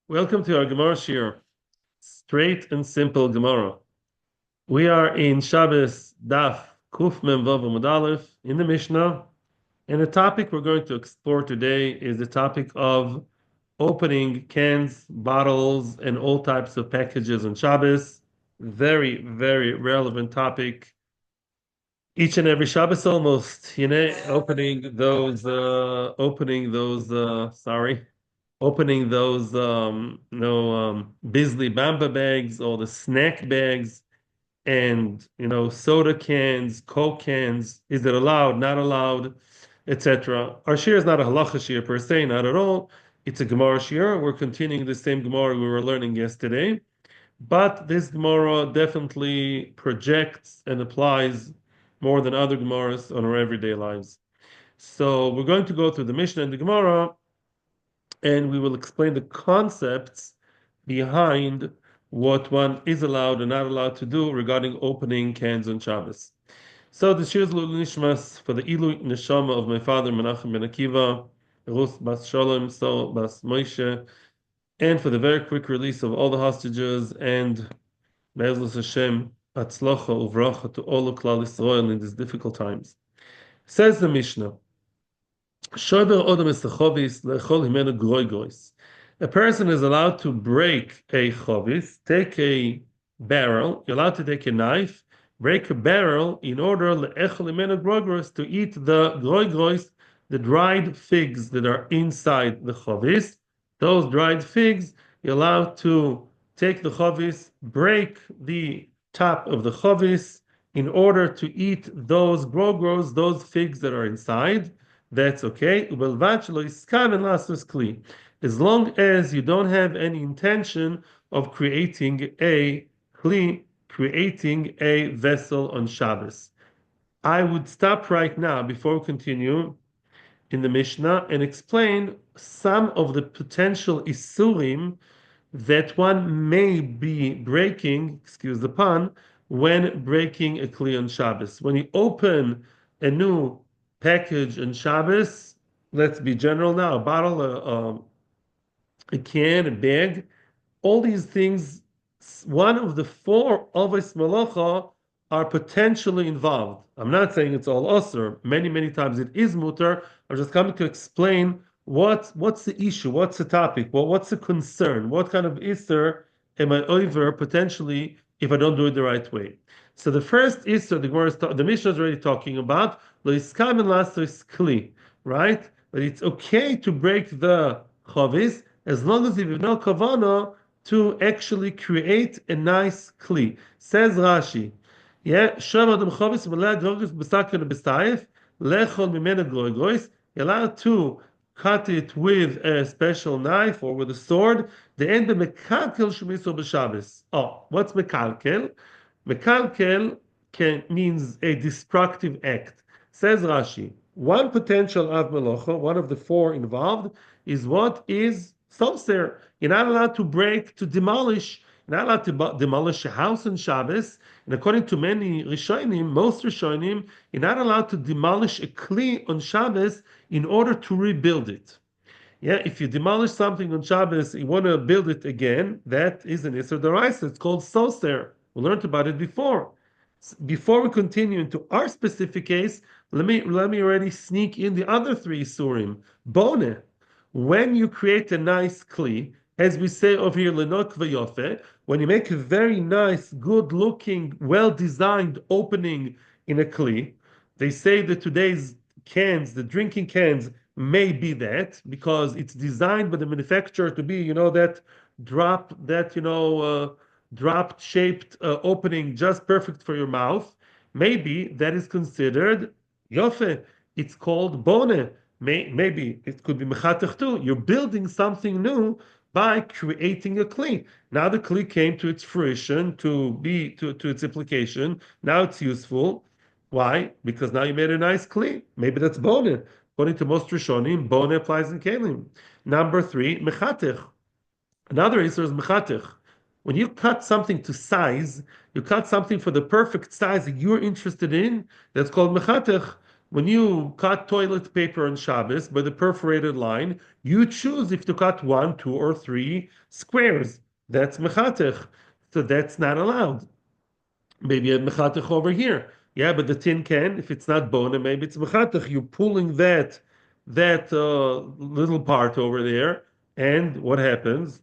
Welcome to our Gemara shiur. Straight and simple Gemara. We are in Shabbos Daf Kuf Mem Vav Amud Aleph in the Mishnah, and the topic we're going to explore today is the topic of opening cans, bottles, and all types of packages on Shabbos. Very, very relevant topic. Each and every Shabbos almost, opening those Bisley Bamba bags or the snack bags and soda cans, Coke cans. Is it allowed, not allowed, etc. Our shiur is not a halacha shiur per se, not at all. It's a Gemara shiur. We're continuing the same Gemara we were learning yesterday, but this Gemara definitely projects and applies more than other Gemaras on our everyday lives. So we're going to go through the Mishnah and the Gemara, and we will explain the concepts behind what one is allowed and not allowed to do regarding opening cans on Shabbos. So the shiur is L'Ilui Nishmas for the Ilui Neshama of my father Menachem ben Akiva, Rus Bas Shalom, Sol Bas Moshe, and for the very quick release of all the hostages, and Be'ezus Hashem, Atzlocha Uvracha to all of Klal Yisrael in these difficult times. Says the Mishnah, a person is allowed to break a chovis, take a barrel. You're allowed to take a knife, break a barrel in order to eat the groigos, the dried figs that are inside the chovis. Those dried figs, you're allowed to take the chovis, break the top of the chovis in order to eat those groigos, those figs that are inside. That's okay. As long as you don't have any intention of creating a kli, creating a vessel on Shabbos. I would stop right now before we continue in the Mishnah and explain some of the potential issurim that one may be breaking, excuse the pun, when breaking a kli on Shabbos. When you open a new package on Shabbos, let's be general now, a bottle, a can, a bag, all these things, one of the four avos malacha are potentially involved. I'm not saying it's all osur. Many times it is mutar. I'm just coming to explain what's the issue, what's the topic, what's the concern, what kind of isser am I over potentially if I don't do it the right way. So the first isser, the Mishnah is already talking about, lo yiskam and lasso is kli, right? But it's okay to break the chavis as long as you have no kavana to actually create a nice kli. Says Rashi, yeah, shavadam chavis v'leh groigos b'sakin b'sayif lechol mimena groigos. You're allowed to cut it with a special knife or with a sword. The end of mekalkel shemiso b'Shabbos. Oh, what's mekalkel? Mekalkel means a destructive act. Says Rashi, one potential av melacha, one of the four involved, is what is soser. You're not allowed to break, to demolish. You're not allowed to demolish a house on Shabbos. And according to many Rishonim, most Rishonim, you're not allowed to demolish a kli on Shabbos in order to rebuild it. Yeah, if you demolish something on Shabbos, you want to build it again, that is an Isser D'Oraisa. It's called soser. We learned about it before. Before we continue into our specific case, let me already sneak in the other three Isurim. Bone, when you create a nice kli, as we say over here, lenok v'yofe, when you make a very nice, good-looking, well-designed opening in a kli, they say that today's cans, the drinking cans, may be that because it's designed by the manufacturer to be, that dropped shaped opening just perfect for your mouth. Maybe that is considered yofe. It's called bone. Maybe it could be mechatech too. You're building something new by creating a kli. Now the kli came to its fruition, to its application. Now it's useful. Why? Because now you made a nice kli. Maybe that's bone. According to most Rishonim, bone applies in kelim. Number 3, mechatech. Another answer is mechatech. When you cut something to size, you cut something for the perfect size that you're interested in, that's called mechatech. When you cut toilet paper on Shabbos by the perforated line, you choose if to cut one, two, or three squares. That's mechatech. So that's not allowed. Maybe a mechatech over here. Yeah, but the tin can, if it's not bone, maybe it's mechatech. You're pulling that little part over there, and what happens?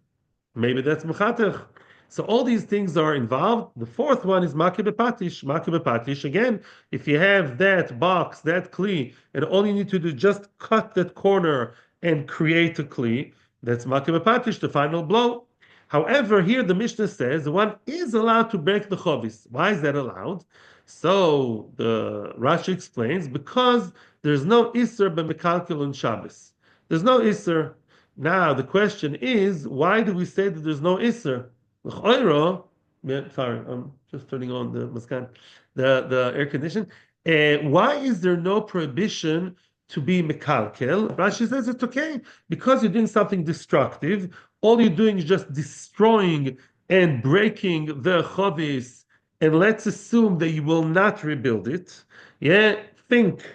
Maybe that's mechatech. So all these things are involved. The fourth one is makeh bepatish. Makeh bepatish. Again, if you have that box, that kli, and all you need to do is just cut that corner and create a kli, that's makeh bepatish, the final blow. However, here the Mishnah says one is allowed to break the chovis. Why is that allowed? So the Rashi explains because there's no isser b'mekalkel on Shabbos. There's no isser. Now the question is, why do we say that there's no isser? L'chayra, yeah, sorry, I'm just turning on the maskan, the air condition. Why is there no prohibition to be mekalkel? Rashi says it's okay because you're doing something destructive. All you're doing is just destroying and breaking the chavis, and let's assume that you will not rebuild it. Yeah, think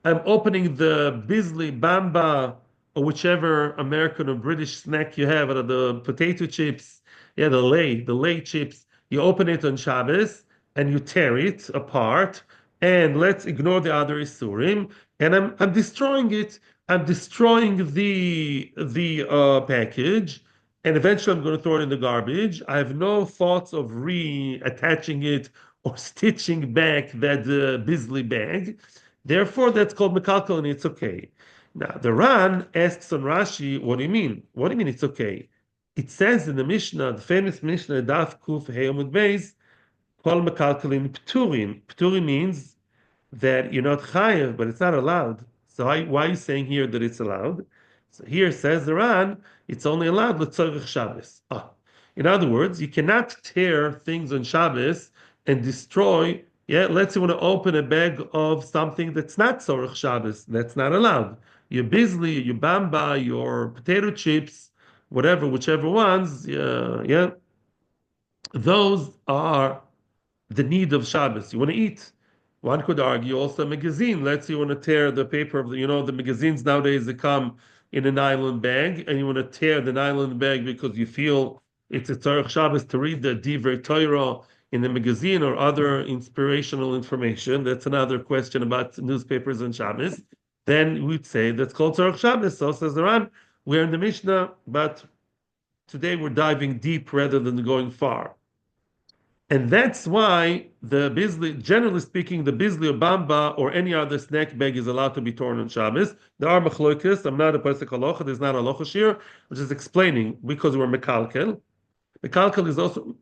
I'm opening the Bisley Bamba or whichever American or British snack you have, or the potato chips, yeah, the lay chips. You open it on Shabbos and you tear it apart, and let's ignore the other issurim. And I'm destroying it. I'm destroying the package, and eventually I'm going to throw it in the garbage. I have no thoughts of reattaching it or stitching back that Bisley bag. Therefore, that's called mekalkel, and it's okay. Now, the Ran asks on Rashi, what do you mean? What do you mean it's okay? It says in the Mishnah, the famous Mishnah, Daf Kuf Heyomud Beis, Kol Mekalkelin Pturin. Pturin means that you're not chayev, but it's not allowed. So why are you saying here that it's allowed? So here says the Ran, it's only allowed l'tzorich Shabbos. In other words, you cannot tear things on Shabbos and destroy. Yeah, let's say you want to open a bag of something that's not tzorich Shabbos. That's not allowed. Your bisli, your bamba, your potato chips, whatever, whichever ones, yeah, those are the need of Shabbos. You want to eat. One could argue also a magazine. Let's say you want to tear the paper of the magazines nowadays that come in a nylon bag, and you want to tear the nylon bag because you feel it's a Tzarech Shabbos to read the Divrei Torah in the magazine or other inspirational information. That's another question about newspapers and Shabbos. Then we'd say that's called Tzarech Shabbos. So says the Ran. We're in the Mishnah, but today we're diving deep rather than going far. And that's why the bizli, generally speaking, the bizli or bamba or any other snack bag is allowed to be torn on Shabbos. There are machloikis. I'm not a pasuk halacha. There's not a halacha shiur, which is explaining because we're mekalkel. Mekalkel is also,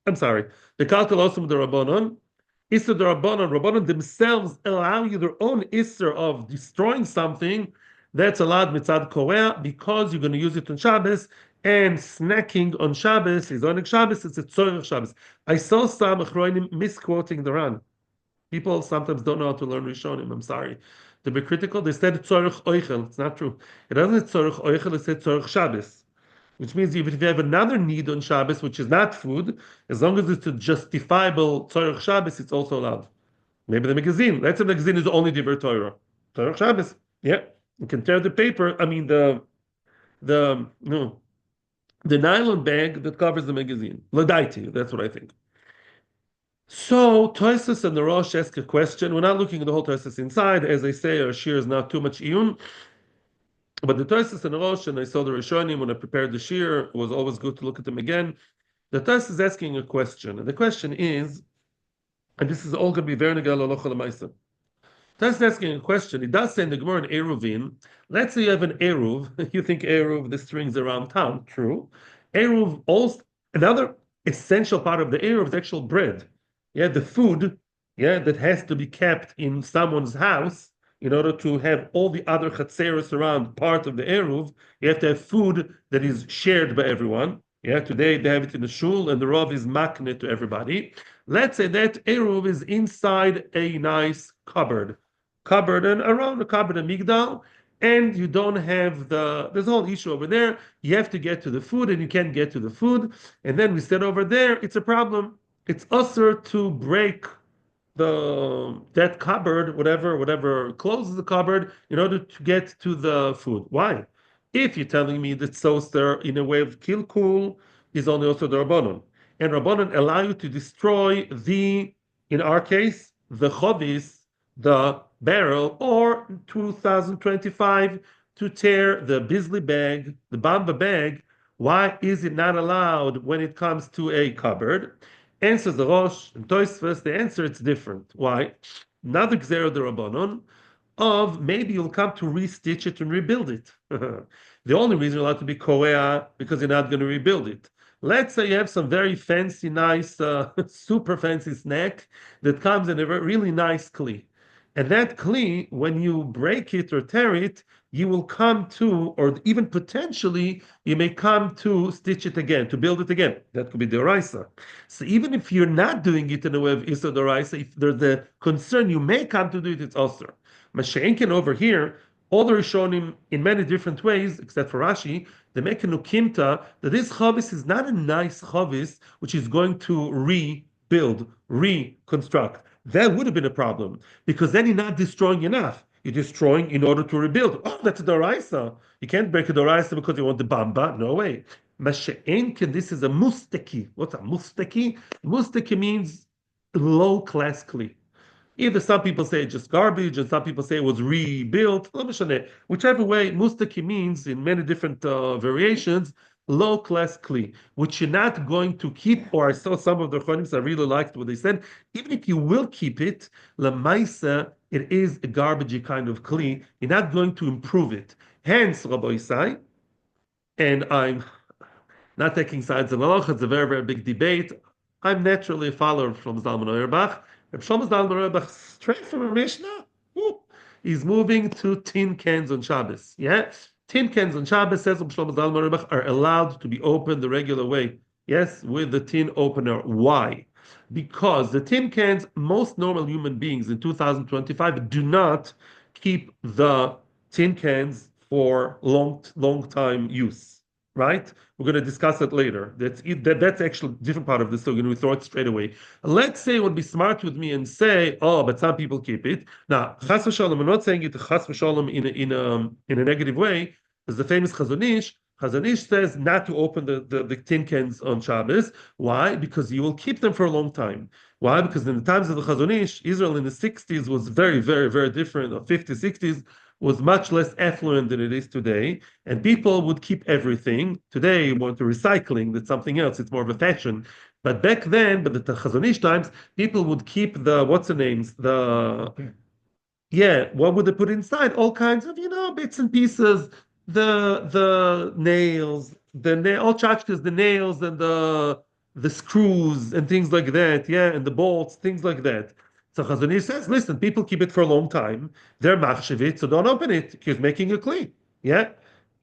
I'm sorry, mekalkel also with the rabbanon. Isser the rabbanon themselves allow you their own isser of destroying something. That's allowed mitzad korea because you're going to use it on Shabbos. And snacking on Shabbos is on Shabbos. It's a tzorich Shabbos. I saw some achronim misquoting the Ran. People sometimes don't know how to learn Rishonim. I'm sorry to be critical. They said tzorich oichel. It's not true. It doesn't say tzorich oichel. It said tzorich Shabbos, which means if you have another need on Shabbos, which is not food, as long as it's a justifiable tzorich Shabbos, it's also allowed. Maybe the magazine. Let's say the magazine is only Divrei Torah. Tzorich Shabbos. Yeah, you can tear the paper. I mean the no. The nylon bag that covers the magazine. Ladaiti, that's what I think. So Toisus and the Rosh ask a question. We're not looking at the whole Toisus inside. As I say, our shiur is not too much iyun. But the Toisus and the Rosh, and I saw the Rishonim when I prepared the shiur, it was always good to look at them again. The Toisus is asking a question. And the question is, and this is all going to be very negal halacha l'maisa. That's asking a question. It does say in the Gemara in Eruvin, let's say you have an Eruv. You think Eruv, the strings around town. True. Eruv, also, another essential part of the Eruv is actual bread. Yeah, the food, yeah, that has to be kept in someone's house in order to have all the other chatzeros around part of the Eruv. You have to have food that is shared by everyone. Yeah, today they have it in the shul, and the Rav is makne to everybody. Let's say that Eruv is inside a nice cupboard and around the cupboard and migdal, and you don't have there's a whole issue over there. You have to get to the food, and you can't get to the food. And then we said over there, it's a problem. It's usher to break the that cupboard, whatever closes the cupboard, in order to get to the food. Why? If you're telling me that soster in a way of kilkul is only also the rabbanon, and rabbanon allow you to destroy in our case, the chovis, the barrel, or 2025 to tear the Bisley bag, the Bamba bag. Why is it not allowed when it comes to a cupboard? Answers the Rosh and Tosfos. The answer it's different. Why? Not the Gzera de Rabbanon of maybe you'll come to restitch it and rebuild it. The only reason you're allowed to be korea because you're not going to rebuild it. Let's say you have some very fancy, nice, super fancy snack that comes in a really nice kli. And that kli, when you break it or tear it, you will come to, or even potentially, you may come to stitch it again, to build it again. That could be the oraisa. So even if you're not doing it in a way of Issa Doraisa, if there's the concern you may come to do it, it's also. Mashenkin over here, all the Rishonim in many different ways, except for Rashi, they make a nukimta that this chavis is not a nice chavis which is going to rebuild, reconstruct. That would have been a problem because then you're not destroying enough. You're destroying in order to rebuild. Oh, that's a doraisa. You can't break a doraisa because you want the bamba. No way. Mashenkin, this is a mustaki. What's a mustaki? Mustaki means low class kli. Either some people say it's just garbage, and some people say it was rebuilt. Whichever way, mustaki means in many different variations, low class kli, which you're not going to keep. Or I saw some of the chonims, I really liked what they said. Even if you will keep it, lamaisa, it is a garbagey kind of kli. You're not going to improve it. Hence, Rabbi Isai, and I'm not taking sides in halacha. It's a very, very big debate. I'm naturally a follower from Zalman Auerbach. If Shlomo Zalman Auerbach, straight from a Mishnah, he's moving to tin cans on Shabbos. Yeah, tin cans on Shabbos, says Shlomo Zalman Auerbach, are allowed to be opened the regular way. Yes, with the tin opener. Why? Because the tin cans, most normal human beings in 2025 do not keep the tin cans for long time use. Right? We're going to discuss it later. That's actually a different part of this, so we're going to throw it straight away. Let's say it would be smart with me and say, oh, but some people keep it. Now, chas v'shalom, I'm not saying it chas v'shalom in a negative way. There's the famous Chazon Ish. Chazon Ish says not to open the tin cans on Shabbos. Why? Because you will keep them for a long time. Why? Because in the times of the Chazon Ish, Israel in the 60s was very, very, very different, or 50s, 60s, was much less affluent than it is today, and people would keep everything. Today, you want to recycling, that's something else, it's more of a fashion. But back then, but the Chazon Ish times, people would keep the, what's the names, what would they put inside? All kinds of, bits and pieces, the nails, all tchotchkes, the nails and the screws and things like that, and the bolts, things like that. So Chazon Ish says, listen, people keep it for a long time. They're machshavit, so don't open it. He's making it clean. Yeah?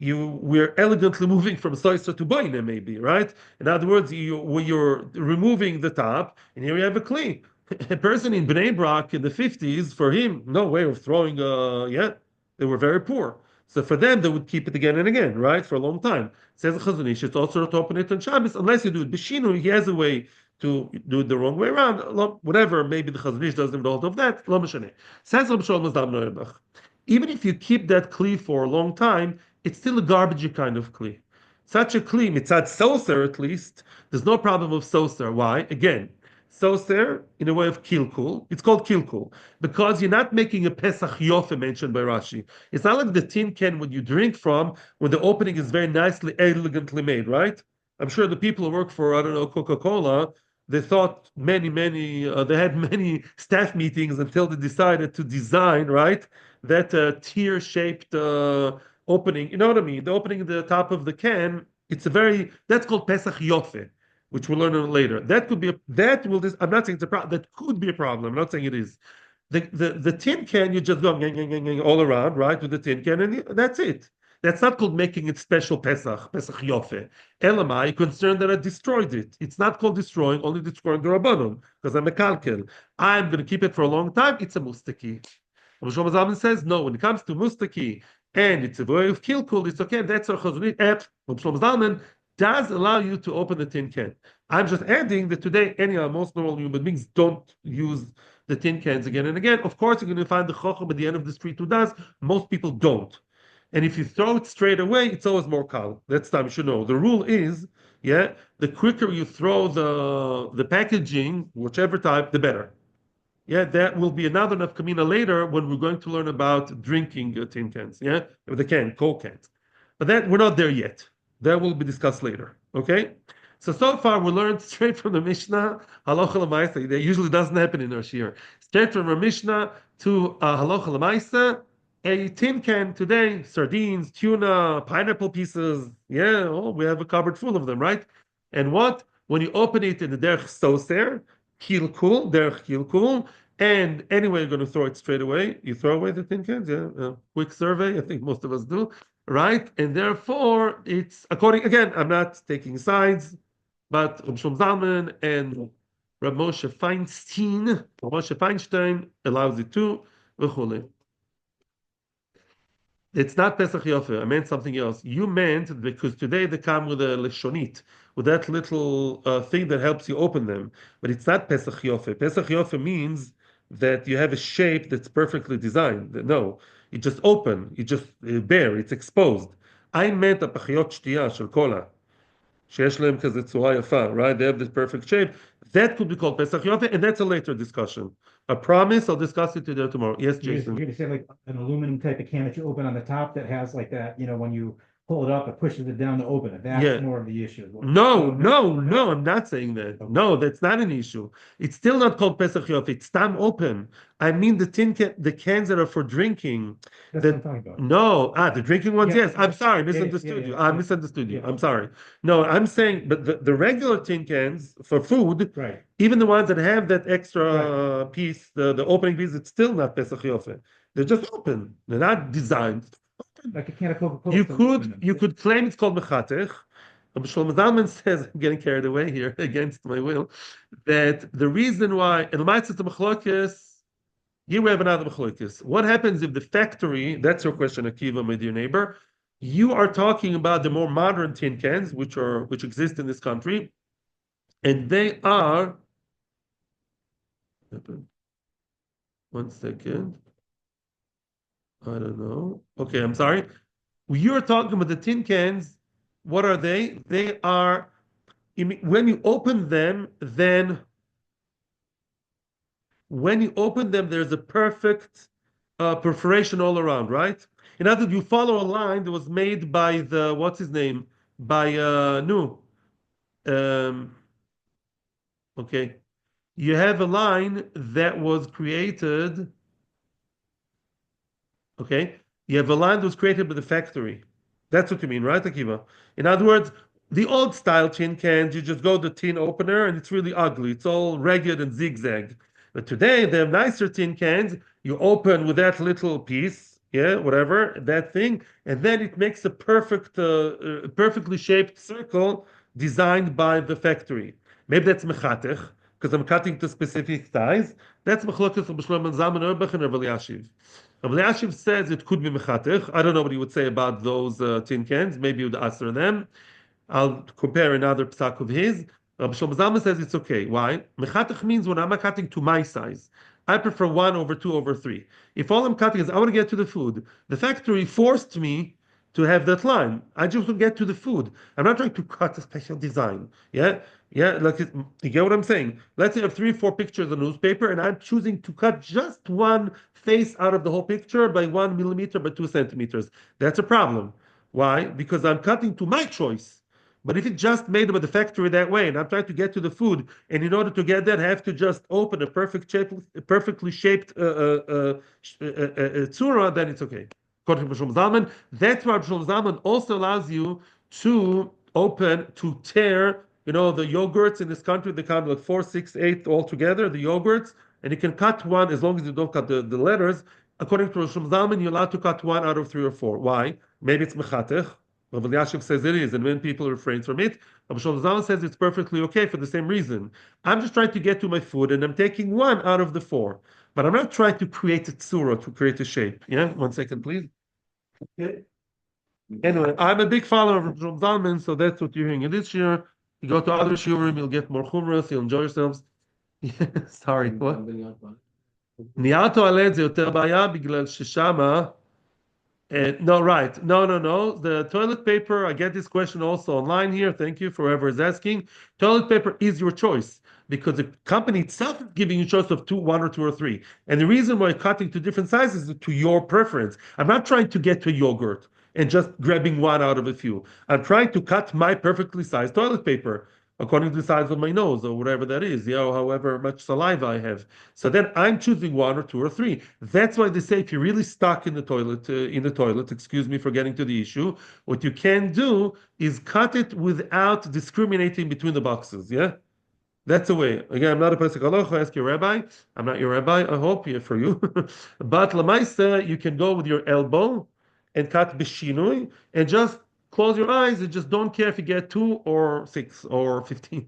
We're elegantly moving from soiser to boine, maybe, right? In other words, you're removing the top, and here you have a clean. A person in Bnei Brak in the 50s, for him, no way of throwing, they were very poor. So for them, they would keep it again and again, right, for a long time. Says Chazon Ish, it's also not to open it on Shabbos, unless you do it b'shinu. He has a way to do it the wrong way around. Whatever, maybe the Chazon Ish doesn't have the whole of that. Lo mishaneh. Says Reb Shlomo Zalman Auerbach, even if you keep that kli for a long time, it's still a garbagey kind of kli. Such a kli, mitzad soser at least, there's no problem of soser. Why? Again, soser in a way of kilkul. It's called kilkul because you're not making a pesach yofe mentioned by Rashi. It's not like the tin can when you drink from, when the opening is very nicely, elegantly made, right? I'm sure the people who work for, I don't know, Coca-Cola, they thought they had many staff meetings until they decided to design, right, that tear-shaped opening. You know what I mean? The opening at the top of the can, that's called Pesach Yofe, which we'll learn later. I'm not saying it's a problem, that could be a problem. I'm not saying it is. The tin can, you just go all around, right, with the tin can, and that's it. That's not called making it special Pesach Yofe. Elamai, concerned that I destroyed it. It's not called destroying, only destroying the Rabbanon, because I'm a kalkel. I'm going to keep it for a long time. It's a mustaki. Rabbi Shlomo Zalman says, no, when it comes to mustaki, and it's a way of kilkul, it's okay. That's our Chazon Ish. Rabbi Shlomo Zalman does allow you to open the tin can. I'm just adding that today, most normal human beings don't use the tin cans again and again. Of course, you're going to find the chochem at the end of the street who does. Most people don't. And if you throw it straight away, it's always more kal. That's time you should know. The rule is, yeah, the quicker you throw the packaging, whichever type, the better. Yeah, that will be another nafkamina later when we're going to learn about drinking tin cans. Yeah, the Coke cans. But that we're not there yet. That will be discussed later. Okay. So far we learned straight from the Mishnah halacha l'maisa. That usually doesn't happen in our shiur. Straight from our Mishnah to halacha l'maisa. A tin can today, sardines, tuna, pineapple pieces. Yeah, oh, we have a cupboard full of them, right? And what? When you open it in the derech soser, kilkul, derech kilkul, and anyway, you're going to throw it straight away. You throw away the tin cans, yeah. Quick survey, I think most of us do, right? And therefore, it's according again. I'm not taking sides, but Shlomo Zalman and Rav Moshe Feinstein allows it too. V'chule. It's not Pesach Yofer. I meant something else. You meant because today they come with a leshonit, with that little thing that helps you open them. But it's not Pesach Yofer. Pesach Yofer means that you have a shape that's perfectly designed. No, it just open. It just bare. It's exposed. I meant הפחיות שתייה של קולה, שיש להם כזה צורה יפה, right? They have this perfect shape. That could be called Pesach Yofer, and that's a later discussion. I promise I'll discuss it today tomorrow. Yes, Jason. You're gonna say like an aluminum type of can that you open on the top that has like that, when you pull it up, it pushes it down to open it. That's more of the issue. No, I'm not saying that. Okay. No, that's not an issue. It's still not called Pesach Yof. It's tam open. I mean the the cans that are for drinking. That's what I'm talking about. No, the drinking ones, yes. I'm sorry, misunderstood you. I misunderstood you. I'm sorry. No, I'm saying, but the regular tin cans for food, right? Even the ones that have that extra piece, the opening piece, it's still not Pesach Yof. They're just open. They're not designed. Like a can of Coca-Cola. You could claim it's called mechatech. Shlomo Zalman says, I'm getting carried away here against my will, that the reason why, and the machlokes, here we have another machlokes. What happens if the factory, that's your question, Akiva, my dear neighbor, you are talking about the more modern tin cans, which exist in this country, and they are, one second, I don't know. Okay, I'm sorry. You're talking about the tin cans. What are they? They are, when you open them, there's a perfect perforation all around, right? In other words, you follow a line that was made by what's his name? By, okay. You have a line that was created. Okay, you have a line that was created by the factory. That's what you mean, right, Akiva? In other words, the old style tin cans, you just go to the tin opener and it's really ugly. It's all ragged and zigzag. But today they have nicer tin cans. You open with that little piece, yeah, whatever, that thing, and then it makes a perfectly shaped circle designed by the factory. Maybe that's mechatech, because I'm cutting to specific size. That's mechlokas of Shlomo Zalman Auerbach and Rav Elyashiv. Rav Elyashiv says it could be mechatech. I don't know what he would say about those tin cans. Maybe he would answer them. I'll compare another psak of his. Rabbi Shlomo Zalman says it's okay. Why? Mechatech means when I'm cutting to my size. I prefer 1/2/3. If all I'm cutting is I want to get to the food, the factory forced me to have that line. I just want to get to the food. I'm not trying to cut a special design. Yeah, like you get what I'm saying. Let's say I have 3 or 4 pictures on newspaper, and I'm choosing to cut just one face out of the whole picture by 1 millimeter by 2 centimeters. That's a problem. Why? Because I'm cutting to my choice. But if it's just made by the factory that way, and I'm trying to get to the food, and in order to get that, I have to just open a perfectly shaped tzura, then it's okay. According to Shlomo Zalman, that's why Shlomo Zalman also allows you to tear, the yogurts in this country, they come like 4, 6, 8 all together, the yogurts, and you can cut one as long as you don't cut the letters. According to Shlomo Zalman, you're allowed to cut 1 out of 3 or 4. Why? Maybe it's mechatech. Rav Elyashiv says it is, and when people refrain from it, Rabbi Shlomo Zalman says it's perfectly okay for the same reason. I'm just trying to get to my food, and I'm taking 1 out of the 4. But I'm not trying to create a tzura, to create a shape. Yeah? 1 second, please. Okay. Anyway, I'm a big follower of Rabbi Zalman, so that's what you're hearing in this year. You go to other shiurim, you'll get more chumras, you'll enjoy yourselves. Sorry, what? נייר טואלט זה יותר בעיה בגלל ששמה no, right. No, no, no. The toilet paper, I get this question also online here. Thank you for whoever is asking. Toilet paper is your choice because the company itself is giving you a choice of two, one or two or three. And the reason why cutting to different sizes is to your preference. I'm not trying to get to yogurt and just grabbing one out of a few. I'm trying to cut my perfectly sized toilet paper according to the size of my nose or whatever that is, or however much saliva I have. So then I'm choosing one or two or three. That's why they say if you're really stuck in the toilet, excuse me for getting to the issue, what you can do is cut it without discriminating between the boxes. Yeah, that's the way. Again, I'm not a Pesach halacha. Ask your rabbi. I'm not your rabbi. I hope for you. But lamaisa, you can go with your elbow and cut b'shinui and just close your eyes and just don't care if you get 2 or 6 or 15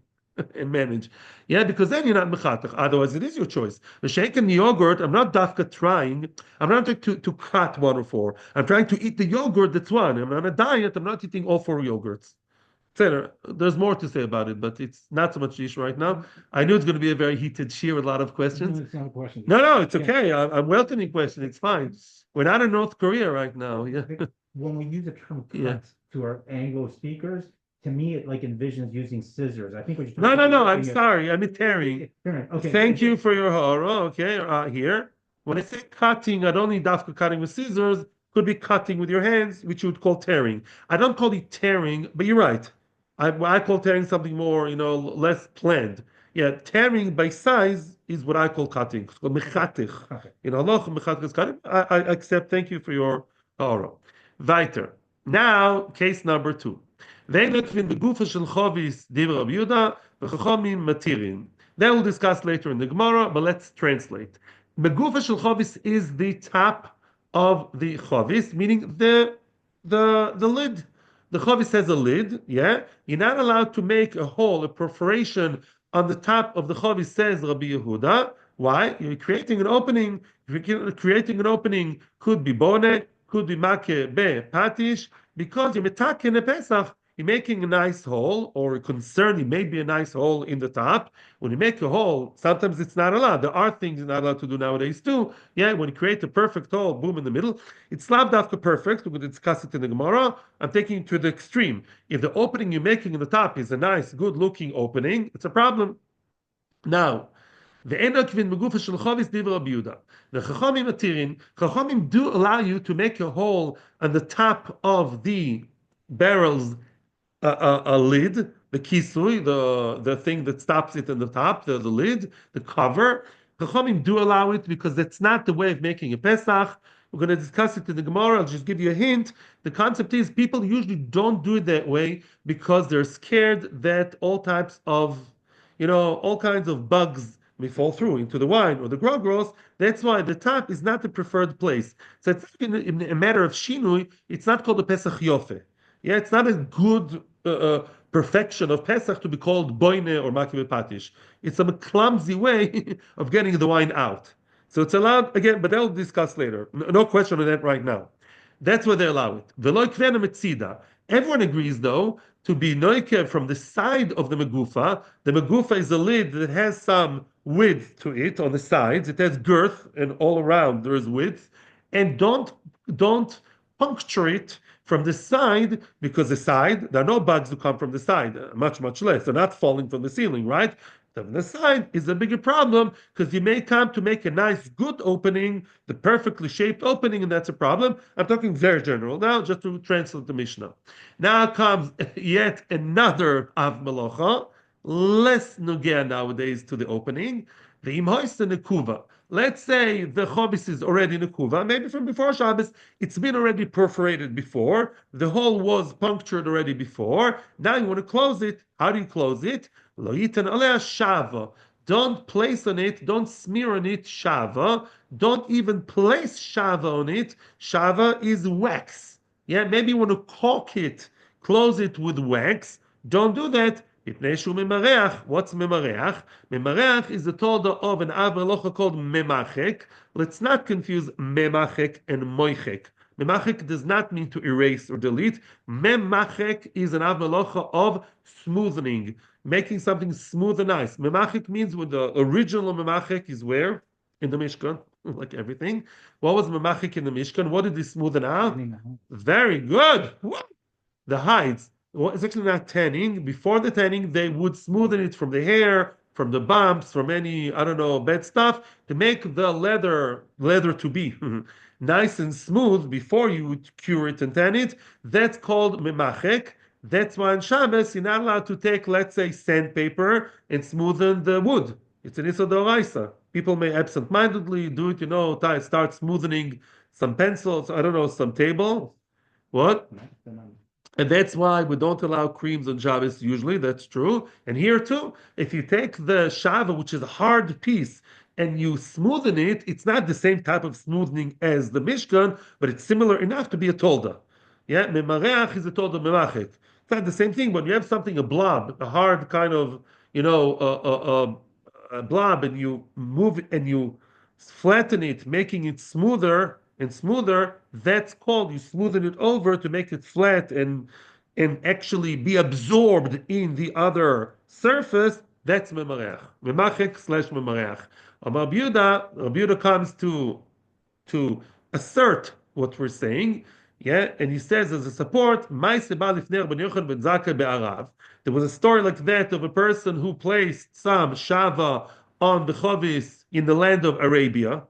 and manage. Yeah, because then you're not mechatech. Otherwise, it is your choice. The shake and the yogurt, I'm not dafka trying. I'm not trying to cut 1 or 4. I'm trying to eat the yogurt that's one. I'm on a diet. I'm not eating all 4 yogurts. There's more to say about it, but it's not so much issue right now. I knew it's going to be a very heated shiur with a lot of questions. It's not a question. No, no, it's Yeah. okay. I'm welcoming questions. It's fine. We're not in North Korea right now. Yeah. When we use the term Yeah. cut to our Anglo speakers, to me, it like envisions using scissors. I think what you're No, talking no, no. about I'm is sorry. I'm tearing. Okay. Thank you for your horror. Okay, here. When I say cutting, I don't need dafka cutting with scissors. Could be cutting with your hands, which you would call tearing. I don't call it tearing, but you're right. I call tearing something more, less planned. Yeah, tearing by size is what I call cutting. It's called mechatich. Okay. Halacha mechatich is cutting. I accept. Thank you for your horror. Weiter. Now, case number 2. They look in the gufa shel chovis divrei Rabbi Yehuda v'chachamim matirin. That we'll discuss later in the Gemara, but let's translate. Begufa shel chovis is the top of the chovis, meaning the lid. The chovis has a lid, yeah. You're not allowed to make a hole, a perforation on the top of the chovis, says Rabbi Yehuda. Why? You're creating an opening. Creating an opening could be bone, could be make be patish, because you're metakin a Pesach. You're making a nice hole, or a concern, it may be a nice hole in the top. When you make a hole, sometimes it's not allowed. There are things you're not allowed to do nowadays too. Yeah, when you create a perfect hole, boom, in the middle, it's lav dafka perfect. We're going to discuss it in the Gemara. I'm taking it to the extreme. If the opening you're making in the top is a nice, good-looking opening, it's a problem. Now, the enokvin megufa shel chovis divrei Rabbi Yehuda. The chachamim atirin. Chachamim do allow you to make a hole on the top of the barrels, a lid, the kisui, the thing that stops it in the top, the lid, the cover. Chachamim do allow it because that's not the way of making a Pesach. We're going to discuss it in the Gemara. I'll just give you a hint. The concept is people usually don't do it that way because they're scared that all types of, all kinds of bugs may fall through into the wine or the grogros. That's why the top is not the preferred place. So it's in a matter of shinui. It's not called a Pesach yofe. Yeah, it's not a good perfection of Pesach to be called boine or makiv patish. It's a clumsy way of getting the wine out. So it's allowed again, but they'll discuss later. No question on that right now. That's where they allow it. V'lo kvena metzida. Everyone agrees, though, to be noikev from the side of the megufa. The megufa is a lid that has some width to it on the sides. It has girth, and all around there is width. And don't puncture it from the side, because the side, there are no bugs who come from the side, much, much less. They're not falling from the ceiling, right? The side is a bigger problem because you may come to make a nice, good opening, the perfectly shaped opening, and that's a problem. I'm talking very general now, just to translate the Mishnah. Now comes yet another Av Melocha, less nugea nowadays to the opening, the Imhoist and the Kuva. Let's say the chobis is already in a kuva, maybe from before Shabbos, it's been already perforated before, the hole was punctured already before, now you want to close it. How do you close it? Lo yitan alea shava. Don't place on it, don't smear on it shava, don't even place shava on it. Shava is wax. Yeah, maybe you want to caulk it, close it with wax. Don't do that. What's memareach? Memareach is the Torah of an Av Melocha called memachek. Let's not confuse memachek and moichek. Memachek does not mean to erase or delete. Memachek is an Av Melocha of smoothing, making something smooth and nice. Memachek means when the original memachek is where? in the Mishkan, like everything. What was memachik in the Mishkan? What did they smoothen out? Very good. The hides. Well, it's actually not tanning. Before the tanning, they would smoothen it from the hair, from the bumps, from any, I don't know, bad stuff to make the leather to be nice and smooth before you would cure it and tan it. That's called memachek. That's why on Shabbos you're not allowed to take, let's say, sandpaper and smoothen the wood. It's an issa d'oraisa. People may absent-mindedly do it, start smoothing some pencils, I don't know, some table. What? And that's why we don't allow creams on Shabbos usually. That's true. And here too, if you take the shava, which is a hard piece, and you smoothen it, it's not the same type of smoothing as the Mishkan, but it's similar enough to be a tolda. Yeah, memareach is a tolda memachik. It's not the same thing, but you have something, a blob, a hard kind of, a blob, and you move it and you flatten it, making it smoother and smoother. That's called, you smoothen it over to make it flat and actually be absorbed in the other surface. That's memareach, memachik slash memareach. Rabbi Yehuda comes to assert what we're saying. Yeah, and he says as a support, there was a story like that of a person who placed some shava on the chovis in the land of Arabia,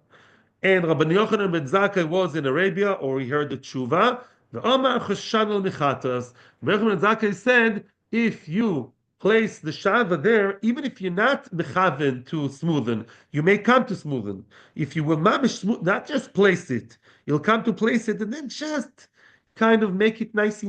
and Rabbi Yochanan ben Zakkai was in Arabia, or he heard the tshuva. The Omar Chashan al Michatas. Rabbi Yochanan ben Zakkai said, if you place the shava there, even if you're not mechaven to smoothen, you may come to smoothen. If you will not just place it, you'll come to place it and then just kind of make it nicey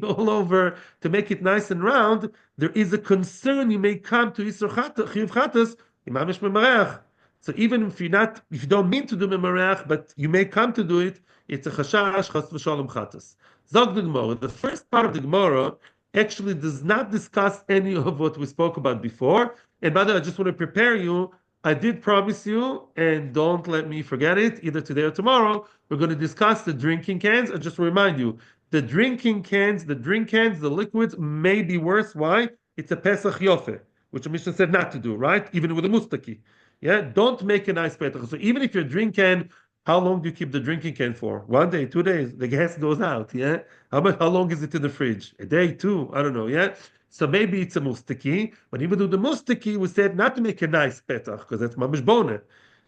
all over to make it nice and round. There is a concern you may come to Yisur Chiyuv Chatas, imamish memarech. So even if if you don't mean to do memarech, but you may come to do it, it's a chashash chas v'shalom chatas. Zog the Gemara. The first part of the Gemara actually does not discuss any of what we spoke about before. And by the way, I just want to prepare you. I did promise you, and don't let me forget it, either today or tomorrow, we're going to discuss the drinking cans. And just to remind you, the drinking cans, the drink cans, the liquids may be worse. Why? It's a Pesach Yofe, which the Mishnah said not to do, right? Even with a mustaki. Yeah, don't make a nice petach. So even if your drink can, how long do you keep the drinking can for? 1 day, 2 days, the gas goes out. Yeah, how long is it in the fridge? A day, two? I don't know. Yeah, so maybe it's a mustaki, but even though the mustaki, we said not to make a nice petach because that's mamish bone.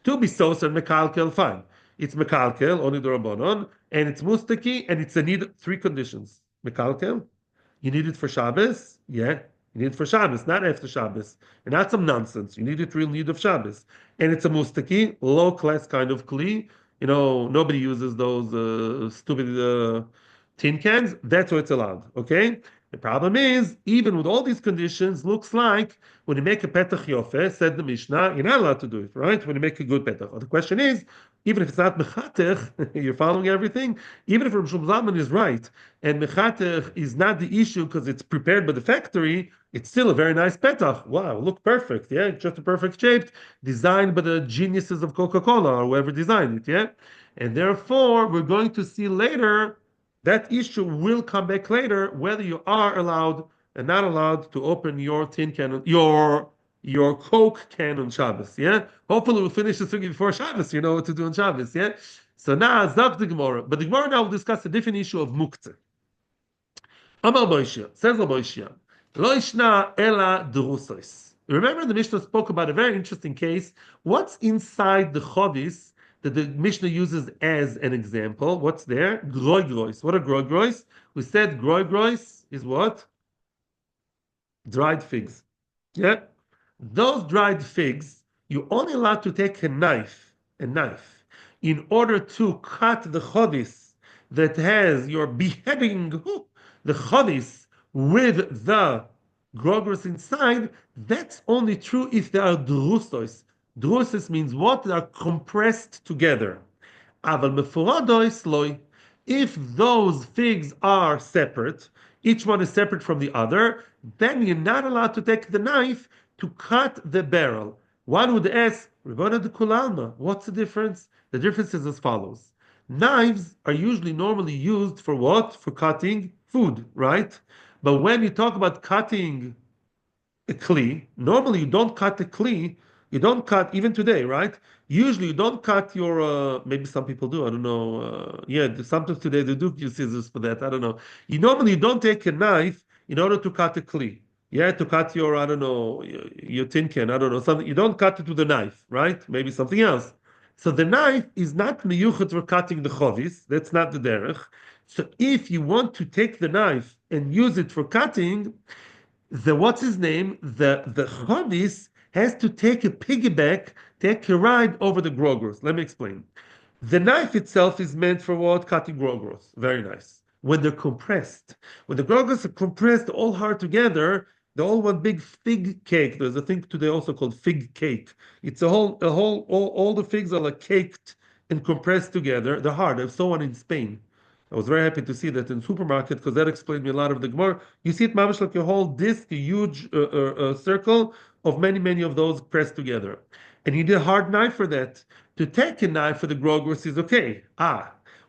To be sauce and mekalkel, fine. It's mekalkel only the rabbanon, and it's mustaki, and it's a need three conditions. Mekalkel, you need it for Shabbos, yeah. You need it for Shabbos, not after Shabbos. And not some nonsense. You need it real need of Shabbos. And it's a mustaki, low class kind of kli. Nobody uses those stupid tin cans. That's why it's allowed. Okay? The problem is, even with all these conditions, looks like when you make a petach yofe, said the Mishnah, you're not allowed to do it, right? When you make a good petach. The question is, even if it's not mechatech, you're following everything. Even if Rav Shlomo Zalman is right, and mechatech is not the issue because it's prepared by the factory, it's still a very nice petach. Wow, look perfect, yeah, just a perfect shaped, designed by the geniuses of Coca-Cola or whoever designed it, yeah. And therefore, we're going to see later that issue will come back later whether you are allowed and not allowed to open your tin can, your Coke can on Shabbos, yeah? Hopefully we'll finish the sugi before Shabbos, you know what to do on Shabbos, yeah? So now, Zak the Gemara. But the Gemara now will discuss a different issue of muktzeh. Amar Boishia, says Boishia, Lo ishna ela drusos. Remember the Mishnah spoke about a very interesting case. What's inside the chovis that the Mishnah uses as an example? What's there? Groigrois. What are groigrois? We said groigrois is what? Dried figs. Yeah? Those dried figs, you're only allowed to take a knife, in order to cut the chodis that has your beheading, the chodis with the grogros inside. That's only true if they are drusos. Drusos means what? They are compressed together. Aval mefuradois loy. If those figs are separate, each one is separate from the other, then you're not allowed to take the knife to cut the barrel. One would ask, Rebbeinu de Kulalma, what's the difference? The difference is as follows. Knives are usually normally used for what? For cutting food, right? But when you talk about cutting a kli, normally you don't cut the kli, You don't cut even today, right? Usually, you don't cut your. Maybe some people do. I don't know. Yeah, sometimes today they do use scissors for that. I don't know. You don't take a knife in order to cut a kli. Yeah, to cut your I don't know your tin can. I don't know something. You don't cut it with a knife, right? Maybe something else. So the knife is not miyuchet for cutting the chovis. That's not the derech. So if you want to take the knife and use it for cutting, the what's his name, the chovis has to take a piggyback, take a ride over the grogros. Let me explain. The knife itself is meant for what? Cutting grogros. Very nice. When they're compressed, when the grogros are compressed all hard together, they're all one big fig cake. There's a thing today also called fig cake. It's all the figs are like caked and compressed together. They're hard. I saw one in Spain. I was very happy to see that in supermarket because that explained me a lot of the Gemara. You see it, mamish, like a whole disc, a huge circle of many of those pressed together. And you need a hard knife for that. To take a knife for the grogros is okay.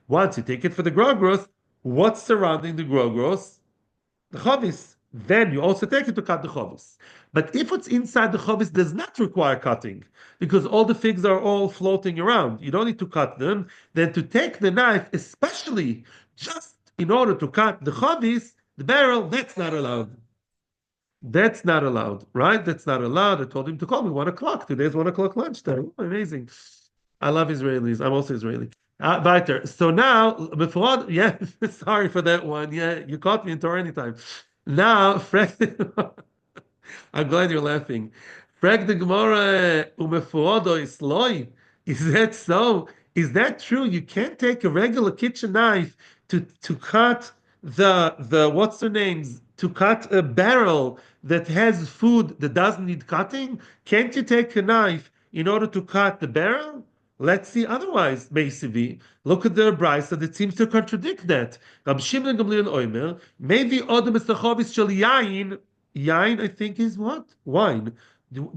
Once you take it for the grogros, what's surrounding the grogros? The chovis. Then you also take it to cut the chovis. But if what's inside the chovis does not require cutting, because all the figs are all floating around, you don't need to cut them, then to take the knife, especially just in order to cut the chovis, the barrel, that's not allowed. That's not allowed, right? That's not allowed. I told him to call me 1 o'clock. Today's 1 o'clock lunchtime. Oh, amazing. I love Israelis. I'm also Israeli. Weiter. So now, before, yeah, sorry for that one. Yeah, you caught me in Torah anytime. Now, I'm glad you're laughing. Frag the Gemara umefuodo isloi. Is that so? Is that true? You can't take a regular kitchen knife to cut the what's their names? To cut a barrel that has food that doesn't need cutting? Can't you take a knife in order to cut the barrel? Let's see otherwise, basically. Look at the brisa that seems to contradict that. Rab Shimon Gamliel Oimer, maybe Odom Esachovis Shel Yain. Yain, I think, is what? Wine.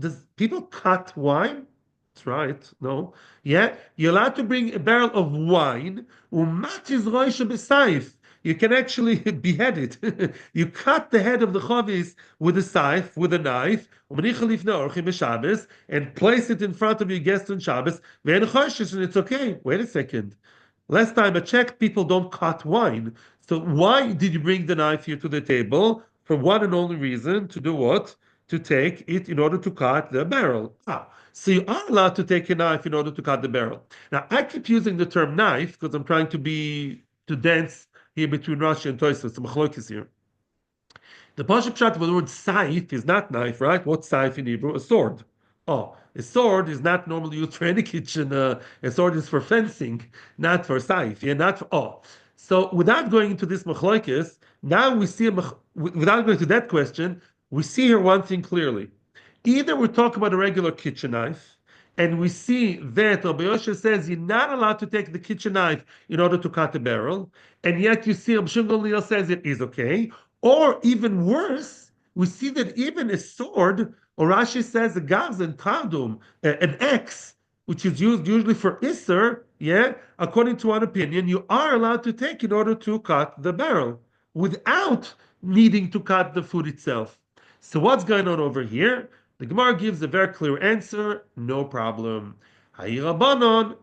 Does people cut wine? That's right. No. Yeah. You're allowed to bring a barrel of wine. Umat is roisha b'saif. You can actually behead it. You cut the head of the chavis with a scythe, with a knife, and place it in front of your guest on Shabbos, and it's okay. Wait a second. Last time I checked, people don't cut wine. So why did you bring the knife here to the table? For one and only reason, to do what? To take it in order to cut the barrel. So you are allowed to take a knife in order to cut the barrel. Now, I keep using the term knife because I'm trying to dance here between Rashi and Tosfos, the machlokes here. The Pashup Pshat of the word saif is not knife, right? What's saif in Hebrew? A sword. Oh, a sword is not normally used for any kitchen. A sword is for fencing, not for saif. Yeah, not for, oh. So without going into this machlokes, now we see, without going to that question, we see here one thing clearly. Either we're talking about a regular kitchen knife, and we see that Rabbi Yosha says you're not allowed to take the kitchen knife in order to cut the barrel, and yet you see Rabbi Shimon Gamliel says it is okay. Or even worse, we see that even a sword, or Rashi says a gaz and tardum, an axe, which is used usually for isser, yeah, according to one opinion, you are allowed to take in order to cut the barrel without needing to cut the food itself. So what's going on over here? The Gemara gives a very clear answer, no problem. One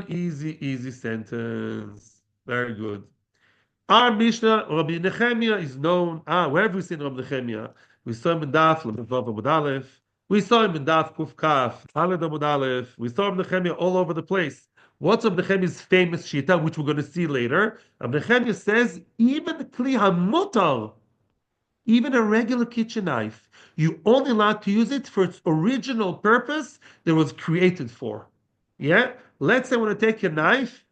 easy sentence. Very good. Our Mishnah, Rabbi Nechemia, is known. Where have we seen Rabbi Nechemia? We saw him in Daf, Vav Amud Aleph. We saw him in Daf, Kuf Kaf, Haled Amud Aleph. We saw Rabbi Nechemia all over the place. What's Rabbi Nechemia's famous shita, which we're going to see later? Rabbi Nechemia says, even Kli HaMutar, even a regular kitchen knife, you only allowed to use it for its original purpose that it was created for. Yeah? Let's say I want to take a knife,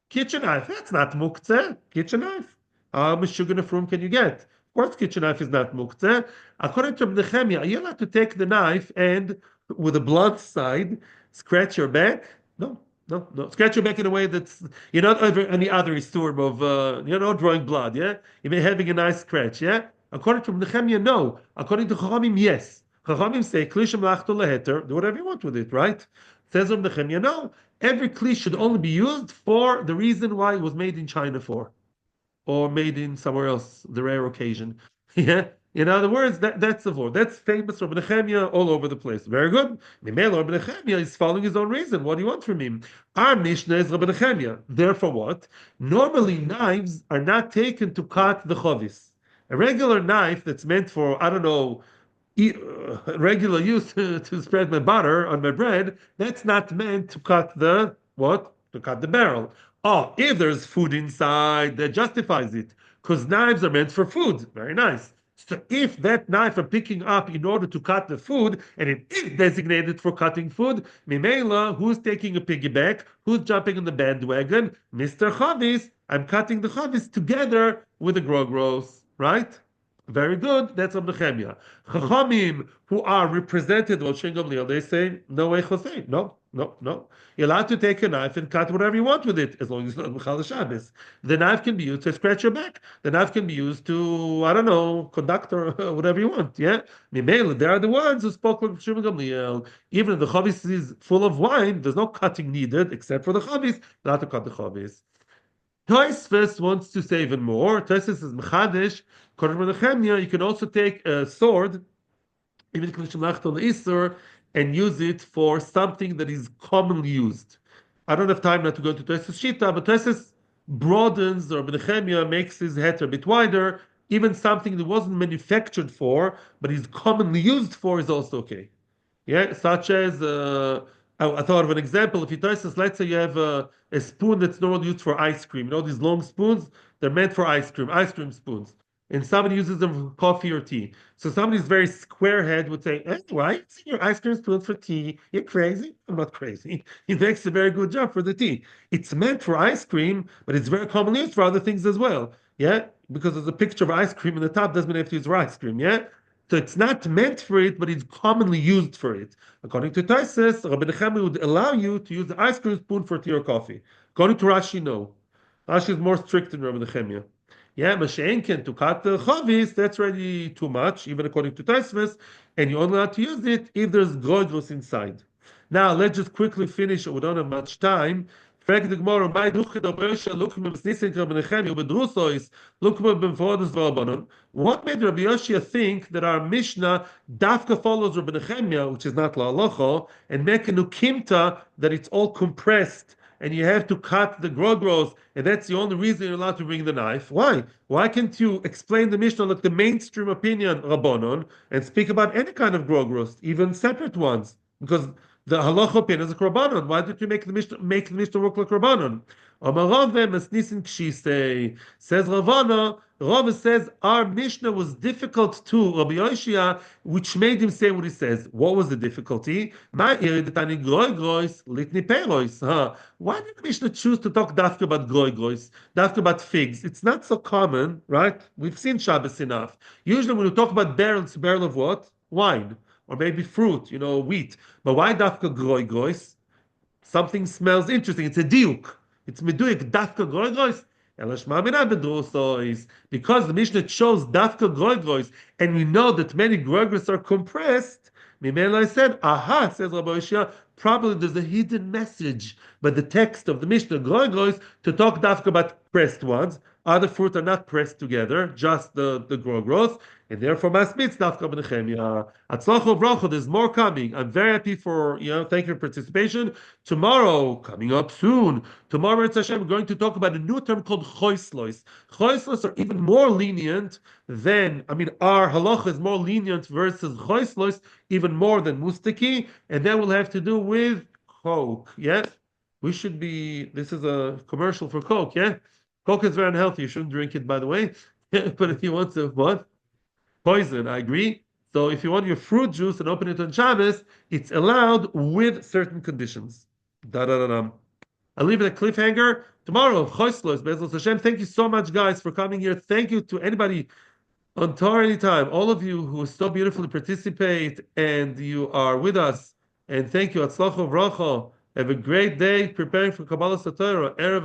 kitchen knife. That's not muktzeh. Kitchen knife. How much sugar and fruit can you get? Of course, kitchen knife is not muktzeh. According to Nehemiah, are you allowed to take the knife and, with a blunt side, scratch your back? No. No. Scratch your back in a way that's you're not over any other issurim of you're not drawing blood, yeah? You may having a nice scratch, yeah? According to Nehemiah, no. According to Chachamim, yes. Chachamim say, Klishim lachto leheter, do whatever you want with it, right? Says Nehemiah, no. Every kli should only be used for the reason why it was made in China for, or made in somewhere else, the rare occasion. Yeah, In other words, that's the word. That's famous Rabbi Nechemia all over the place. Very good. Mimele Rabbi Nechemia is following his own reason. What do you want from him? Our Mishnah is Rabbi Nechemia. Therefore, what? Normally, knives are not taken to cut the chovis. A regular knife that's meant for, I don't know, regular use to spread my butter on my bread, that's not meant to cut the what? To cut the barrel. Oh, if there's food inside, that justifies it. Because knives are meant for food. Very nice. So if that knife I'm picking up in order to cut the food, and it is designated for cutting food, Mimela, who's taking a piggyback? Who's jumping on the bandwagon? Mr. Chavis. I'm cutting the Chavis together with the grogros, right? Very good. That's Rabbi Nechemia. Chachamim, who are represented on Shin Gamliel, they say, no way, Jose. No, no, no. You're allowed to take a knife and cut whatever you want with it, as long as it's not Mechal Shabbos. The knife can be used to scratch your back. The knife can be used to, I don't know, conduct or whatever you want. Yeah? Mimele, they are the ones who spoke with Shin Gamliel. Even if the Chavis is full of wine, there's no cutting needed, except for the Chavis, not to cut the Chavis. Tosfos wants to say even more. Tosfos is Mechadish. According to Nehemiah, you can also take a sword, even if on the Isur, and use it for something that is commonly used. I don't have time now to go into Tosfos Shita, but Tosfos broadens, or Nehemiah makes his head a bit wider. Even something that wasn't manufactured for, but is commonly used for, is also okay. Yeah, such as I thought of an example. If you tell us, let's say you have a spoon that's normally used for ice cream. You know these long spoons? They're meant for ice cream spoons. And somebody uses them for coffee or tea. So somebody's very square head would say, why you using your ice cream spoon for tea? You're crazy? I'm not crazy. He makes a very good job for the tea. It's meant for ice cream, but it's very commonly used for other things as well. Yeah? Because there's a picture of ice cream in the top, doesn't mean you have to use for ice cream, yeah? So it's not meant for it, but it's commonly used for it. According to Taisus, Rabbi Nechemia would allow you to use the ice cream spoon for tea or coffee. According to Rashi, no. Rashi is more strict than Rabbi Nechemia. Yeah, Masha'enken, to cut the chavis, that's already too much, even according to Taisus, and you're only allowed to use it if there's godlos inside. Now, let's just quickly finish, we don't have much time. Frag the Gemara, "My duche da Bersha, look me besnissen Rabbi Nechemia, bedrusois, look me b'mfodas v'rabanon." What made Rabbi Yoshia think that our Mishnah dafka follows Rabbi Nechemia, which is not la halacha, and make a nukimta that it's all compressed and you have to cut the grogros, and that's the only reason you're allowed to bring the knife? Why? Why can't you explain the Mishnah like the mainstream opinion, Rabbanon, and speak about any kind of grogros, even separate ones? Because the halacha opinion is a Rabbanon. Why did you make the Mishnah work like Rabbanon? Says Ravana, Rava says our Mishnah was difficult to Rabbi Yoshia, which made him say what he says. What was the difficulty? Why did the Mishnah choose to talk dafka about grois, dafka about figs? It's not so common, right? We've seen Shabbos enough. Usually when we talk about barrel, it's a barrel of what? Wine. Or maybe fruit, wheat. But why dafka grois? Something smells interesting. It's a diuk. It's meduik dafka grois. Because the Mishnah chose dafka grois, and we know that many grois are compressed. Mimela said, "Aha," says Rabbi Yishia, probably there's a hidden message, but the text of the Mishnah grois to talk dafka about pressed ones. Other fruit are not pressed together, just the growth, and therefore masmitz dafka b'nechemia. Atzlachu bracha. There's more coming. I'm very happy for thank you for participation. Tomorrow, coming up soon. Tomorrow, it's Hashem, we're going to talk about a new term called choislos. Choislos are even more lenient than our halacha is more lenient versus choislos, even more than mustaki, and that will have to do with Coke. Yeah, we should be. This is a commercial for Coke. Yeah. Coke is very unhealthy. You shouldn't drink it, by the way. But if you want to, what? Poison, I agree. So if you want your fruit juice and open it on Shabbos, it's allowed with certain conditions. Da-da-da-da. I'll leave it a cliffhanger. Tomorrow, Choislos, Bezos Hashem. Thank you so much, guys, for coming here. Thank you to anybody on Torah Anytime, all of you who so beautifully participate and you are with us. And thank you. Atzlachu v'racha. Have a great day preparing for Kabbalah Satorah. Erev